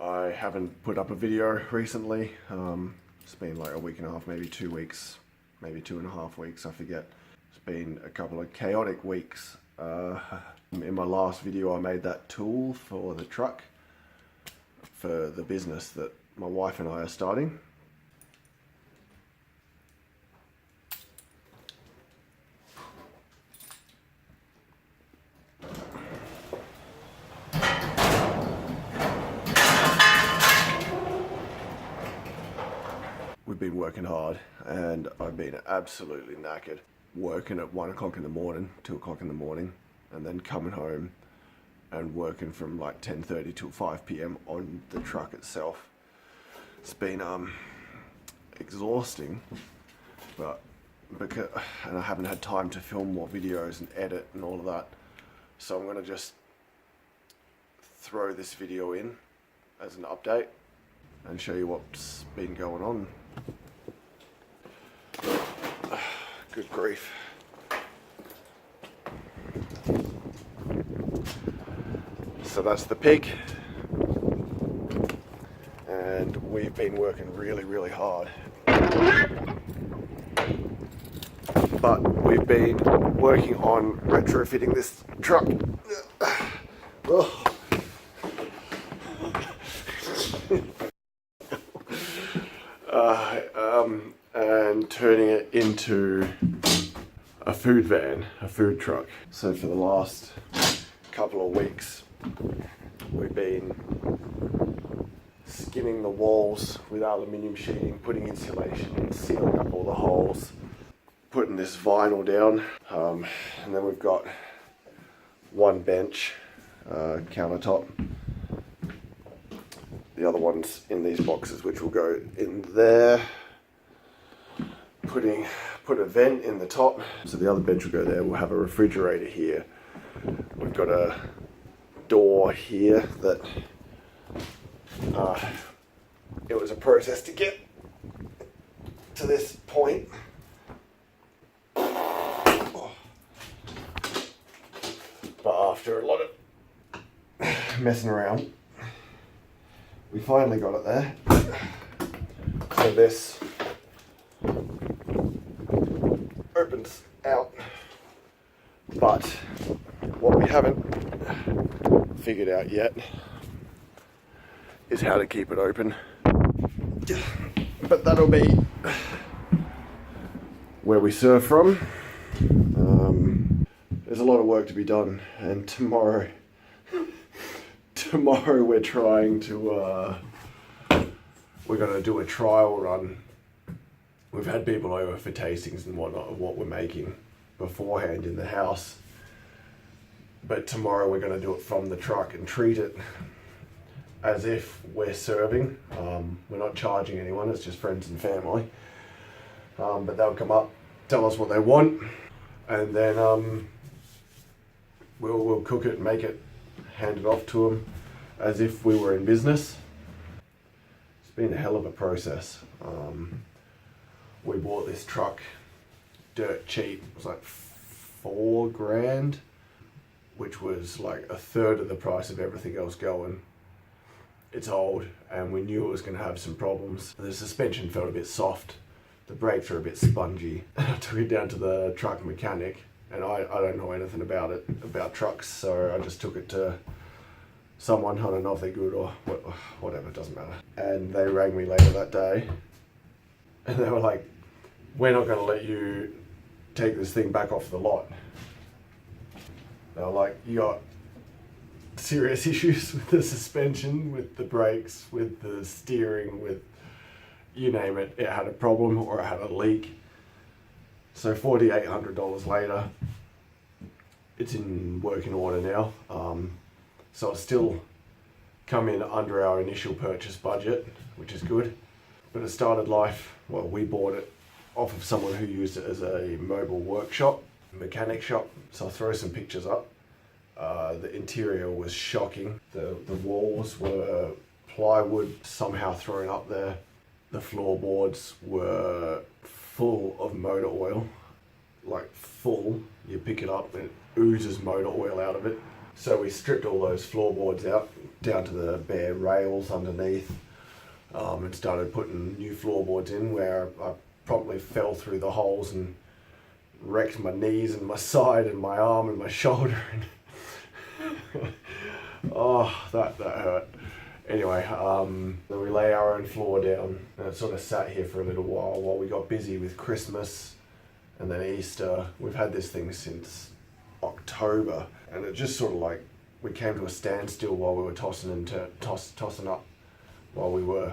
I haven't put up a video recently. It's been like a week and a half, maybe 2 weeks, maybe 2.5 weeks, I forget. It's been a couple of chaotic weeks. In my last video I made that tool for the truck for the business that my wife and I are starting. We've been working hard and I've been absolutely knackered. Working at 1 o'clock in the morning, 2 o'clock in the morning, and then coming home and working from like 10:30 till 5 p.m. on the truck itself. It's been exhausting, and I haven't had time to film more videos and edit and all of that. So I'm gonna just throw this video in as an update and show you what's been going on. Good grief. So that's the pig, and we've been working really hard, but we've been working on retrofitting this truck. And turning it into a food van, a food truck. So for the last couple of weeks, we've been skinning the walls with aluminium sheeting, putting insulation in, sealing up all the holes, putting this vinyl down, and then we've got one bench, countertop. The other one's in these boxes, which will go in there. Put a vent in the top, so the other bench will go there. We'll have a refrigerator here. We've got a door here that it was a process to get to this point. But after a lot of messing around, we finally got it there. So this opens out, but what we haven't figured out yet is how to keep it open. But that'll be where we serve from. There's a lot of work to be done, and tomorrow we're trying to we're going to do a trial run. We've had people over for tastings and whatnot of what we're making beforehand in the house, but tomorrow we're going to do it from the truck and treat it as if we're serving. We're not charging anyone, it's just friends and family, but they'll come up, tell us what they want, and then we'll cook it, make it, hand it off to them as if we were in business. It's been a hell of a process. We bought this truck dirt cheap. It was like $4 grand, which was like a third of the price of everything else going. It's old, and we knew it was going to have some problems. The suspension felt a bit soft. The brakes are a bit spongy. I took it down to the truck mechanic, and I don't know anything about trucks, so I just took it to someone. I don't know if they're good or whatever, it doesn't matter. And they rang me later that day, and they were like, "We're not going to let you take this thing back off the lot." They were like, "You got serious issues with the suspension, with the brakes, with the steering, with you name it. It had a problem or it had a leak." So $4,800 later, it's in working order now. So it's still come in under our initial purchase budget, which is good. But it started life, well, we bought it off of someone who used it as a mobile workshop, mechanic shop. So I'll throw some pictures up. The interior was shocking. The walls were plywood somehow thrown up there. The floorboards were full of motor oil, like full. You pick it up and it oozes motor oil out of it. So we stripped all those floorboards out down to the bare rails underneath, and started putting new floorboards in, where I promptly fell through the holes and wrecked my knees and my side and my arm and my shoulder. Oh, that hurt. Anyway, then we lay our own floor down, and it sort of sat here for a little while we got busy with Christmas and then Easter. We've had this thing since October, and it just sort of like, we came to a standstill while we were tossing up, while we were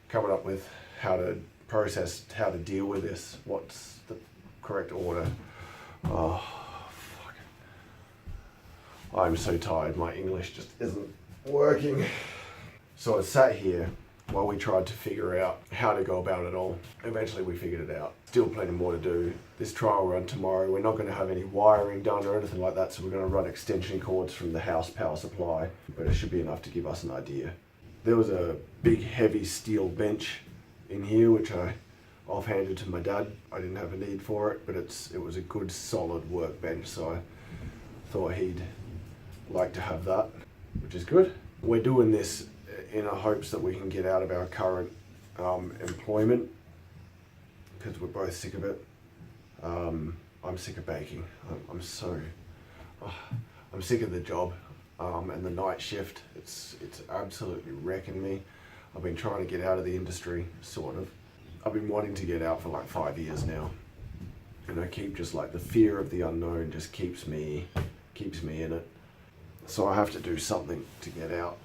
coming up with how to deal with this, what's the correct order. Oh, fuck. I'm so tired, my English just isn't working. So I sat here while we tried to figure out how to go about it all. Eventually we figured it out. Still plenty more to do. This trial run tomorrow, we're not going to have any wiring done or anything like that, so we're going to run extension cords from the house power supply, but it should be enough to give us an idea. There was a big heavy steel bench in here, which I offhanded to my dad. I didn't have a need for it, but it was a good solid workbench, so I thought he'd like to have that, which is good. We're doing this in the hopes that we can get out of our current employment, because we're both sick of it. I'm sick of baking. I'm sick of the job and the night shift. It's absolutely wrecking me. I've been trying to get out of the industry, sort of. I've been wanting to get out for like 5 years now, and I keep just like, the fear of the unknown just keeps me in it. So I have to do something to get out.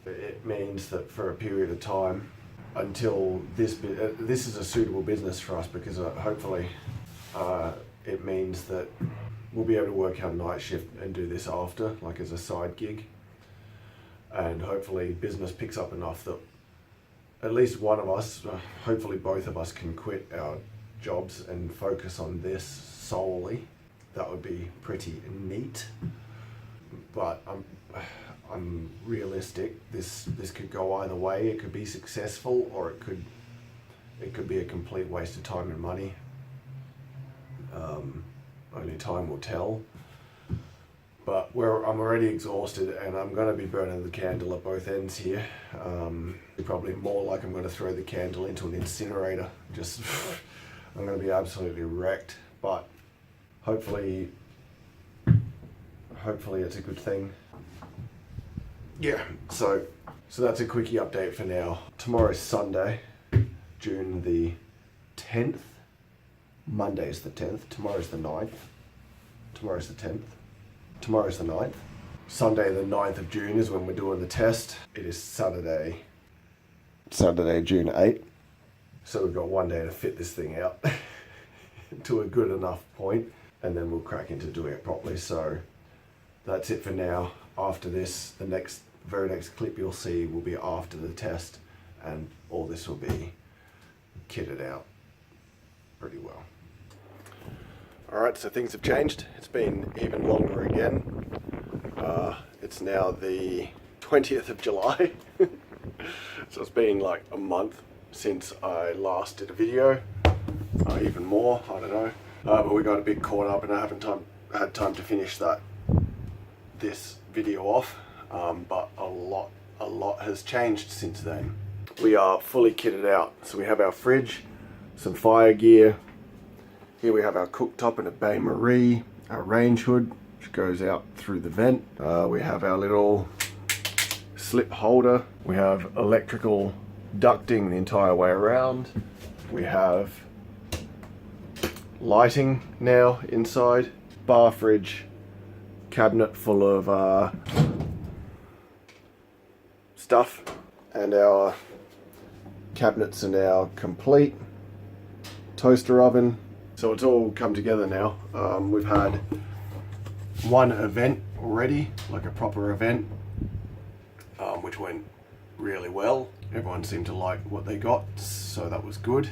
It means that for a period of time, until this is a suitable business for us, because hopefully it means that we'll be able to work our night shift and do this after, like as a side gig. And hopefully business picks up enough that at least one of us, hopefully both of us, can quit our jobs and focus on this solely. That would be pretty neat. But I'm realistic. This could go either way. It could be successful, or it could be a complete waste of time and money. Only time will tell. But I'm already exhausted, and I'm going to be burning the candle at both ends here. Probably more like I'm going to throw the candle into an incinerator. Just I'm going to be absolutely wrecked. But hopefully it's a good thing. Yeah, so that's a quickie update for now. Tomorrow's Sunday, June the 10th. Monday's the 10th. Tomorrow's the 9th. Tomorrow's the 10th. Tomorrow's the 9th. Sunday the 9th of June is when we're doing the test. It is Saturday, June 8th. So we've got one day to fit this thing out to a good enough point, and then we'll crack into doing it properly. So that's it for now. After this, the very next clip you'll see will be after the test, and all this will be kitted out pretty well. Alright, so things have changed. It's been even longer again. It's now the 20th of July. So it's been like a month since I last did a video. Even more, I don't know. But we got a bit caught up, and I haven't had time to finish this video off. But a lot has changed since then. We are fully kitted out. So we have our fridge, some fire gear. Here we have our cooktop and a Bain Marie, our range hood, which goes out through the vent. We have our little slip holder. We have electrical ducting the entire way around. We have lighting now inside. Bar fridge, cabinet full of stuff, and our cabinets are now complete. Toaster oven. So it's all come together now. We've had one event already, like a proper event, which went really well. Everyone seemed to like what they got, so that was good.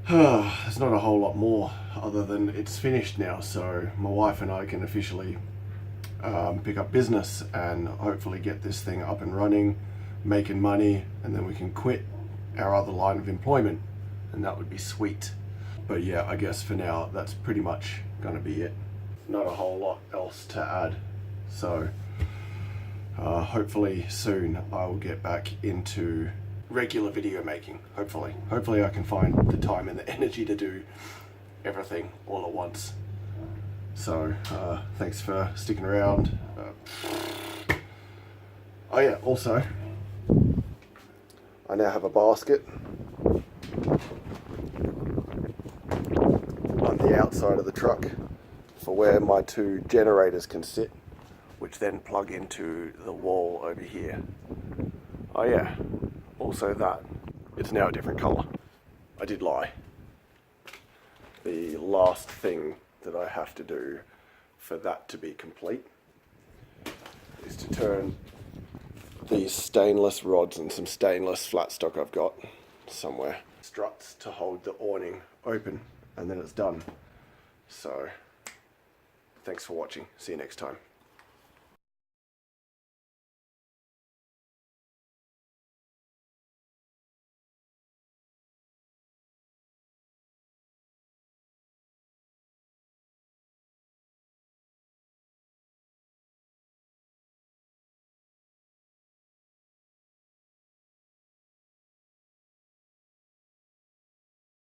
There's not a whole lot more other than it's finished now, so my wife and I can officially pick up business and hopefully get this thing up and running, making money, and then we can quit our other line of employment, and that would be sweet. But yeah, I guess for now that's pretty much gonna be it. Not a whole lot else to add. So hopefully soon I will get back into regular video making. Hopefully I can find the time and the energy to do everything all at once. So thanks for sticking around. Oh yeah, also I now have a basket on the outside of the truck for where my 2 generators can sit, which then plug into the wall over here. Oh yeah, also that, it's now a different colour. I did lie. The last thing that I have to do for that to be complete is to turn these stainless rods and some stainless flat stock I've got somewhere, struts to hold the awning open, and then it's done. So thanks for watching. See you next time.